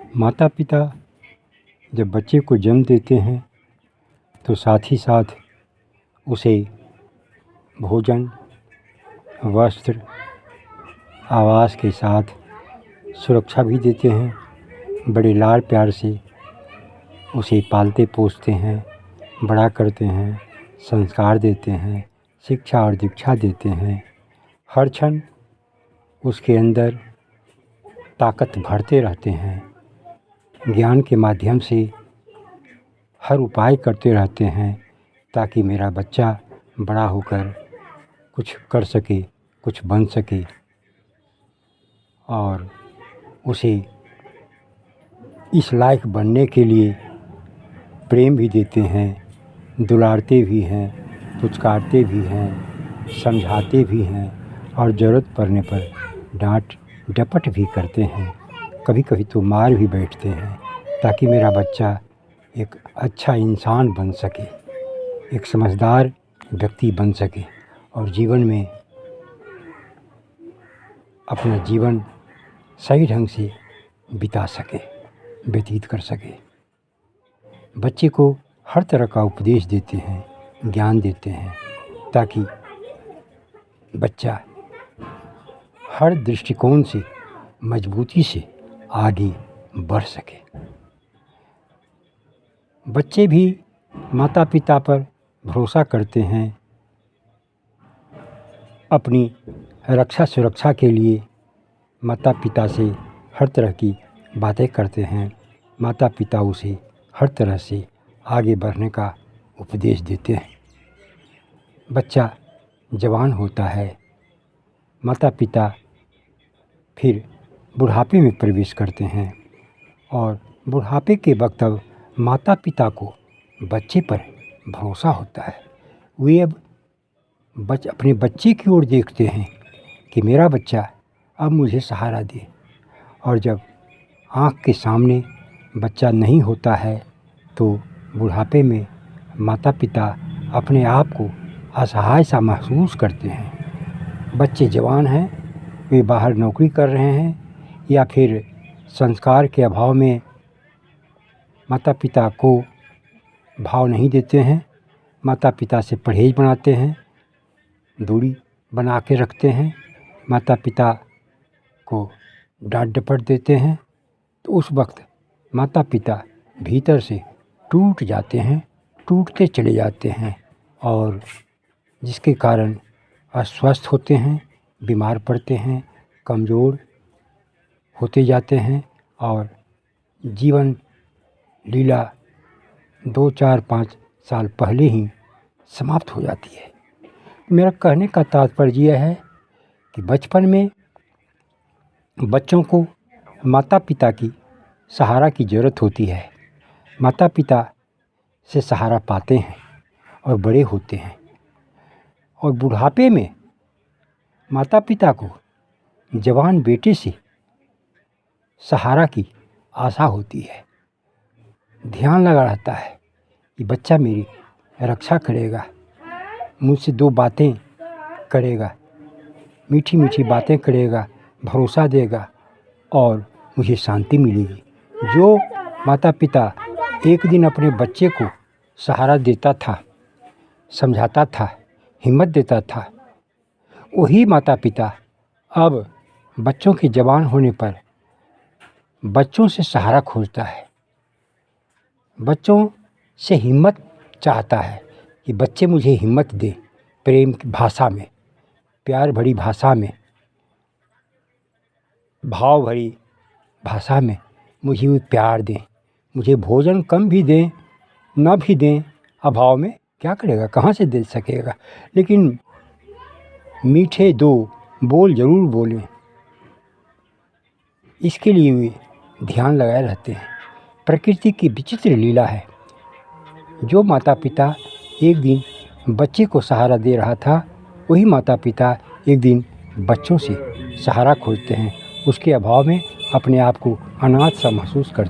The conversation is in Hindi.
माता पिता जब बच्चे को जन्म देते हैं तो साथ ही साथ उसे भोजन, वस्त्र, आवास के साथ सुरक्षा भी देते हैं। बड़े लाड़ प्यार से उसे पालते पोसते हैं, बड़ा करते हैं, संस्कार देते हैं, शिक्षा और दीक्षा देते हैं। हर क्षण उसके अंदर ताकत भरते रहते हैं। ज्ञान के माध्यम से हर उपाय करते रहते हैं ताकि मेरा बच्चा बड़ा होकर कुछ कर सके, कुछ बन सके। और उसे इस लायक बनने के लिए प्रेम भी देते हैं, दुलारते भी हैं, पुचकारते भी हैं, समझाते भी हैं और ज़रूरत पड़ने पर डांट डपट भी करते हैं। कभी कभी तो मार भी बैठते हैं ताकि मेरा बच्चा एक अच्छा इंसान बन सके, एक समझदार व्यक्ति बन सके और जीवन में अपना जीवन सही ढंग से बिता सके, व्यतीत कर सके। बच्चे को हर तरह का उपदेश देते हैं, ज्ञान देते हैं ताकि बच्चा हर दृष्टिकोण से मजबूती से आगे बढ़ सके। बच्चे भी माता पिता पर भरोसा करते हैं। अपनी रक्षा सुरक्षा के लिए माता पिता से हर तरह की बातें करते हैं। माता पिता उसे हर तरह से आगे बढ़ने का उपदेश देते हैं। बच्चा जवान होता है, माता पिता फिर बुढ़ापे में प्रवेश करते हैं और बुढ़ापे के वक्त अब माता पिता को बच्चे पर भरोसा होता है। वे अब अपने बच्चे की ओर देखते हैं कि मेरा बच्चा अब मुझे सहारा दे। और जब आँख के सामने बच्चा नहीं होता है तो बुढ़ापे में माता पिता अपने आप को असहाय सा महसूस करते हैं। बच्चे जवान हैं, वे बाहर नौकरी कर रहे हैं या फिर संस्कार के अभाव में माता पिता को भाव नहीं देते हैं, माता पिता से परहेज बनाते हैं, दूरी बना के रखते हैं, माता पिता को डांट डपट देते हैं, तो उस वक्त माता पिता भीतर से टूट जाते हैं, टूटते चले जाते हैं और जिसके कारण अस्वस्थ होते हैं, बीमार पड़ते हैं, कमज़ोर होते जाते हैं और जीवन लीला 2, 4, 5 साल पहले ही समाप्त हो जाती है। मेरा कहने का तात्पर्य यह है कि बचपन में बच्चों को माता पिता की सहारा की ज़रूरत होती है। माता पिता से सहारा पाते हैं और बड़े होते हैं और बुढ़ापे में माता पिता को जवान बेटे से सहारा की आशा होती है। ध्यान लगा रहता है कि बच्चा मेरी रक्षा करेगा, मुझसे 2 बातें करेगा, मीठी मीठी बातें करेगा, भरोसा देगा और मुझे शांति मिलेगी। जो माता पिता एक दिन अपने बच्चे को सहारा देता था, समझाता था, हिम्मत देता था, वही माता पिता अब बच्चों के जवान होने पर बच्चों से सहारा खोजता है, बच्चों से हिम्मत चाहता है कि बच्चे मुझे हिम्मत दें, प्रेम की भाषा में, प्यार भरी भाषा में, भाव भरी भाषा में मुझे भी प्यार दें, मुझे भोजन कम भी दें, ना भी दें, अभाव में क्या करेगा, कहाँ से दे सकेगा, लेकिन मीठे 2 बोल ज़रूर बोलें। इसके लिए वे ध्यान लगाए रहते हैं। प्रकृति की विचित्र लीला है। जो माता पिता एक दिन बच्चे को सहारा दे रहा था, वही माता पिता एक दिन बच्चों से सहारा खोजते हैं। उसके अभाव में अपने आप को अनाथ सा महसूस करते हैं।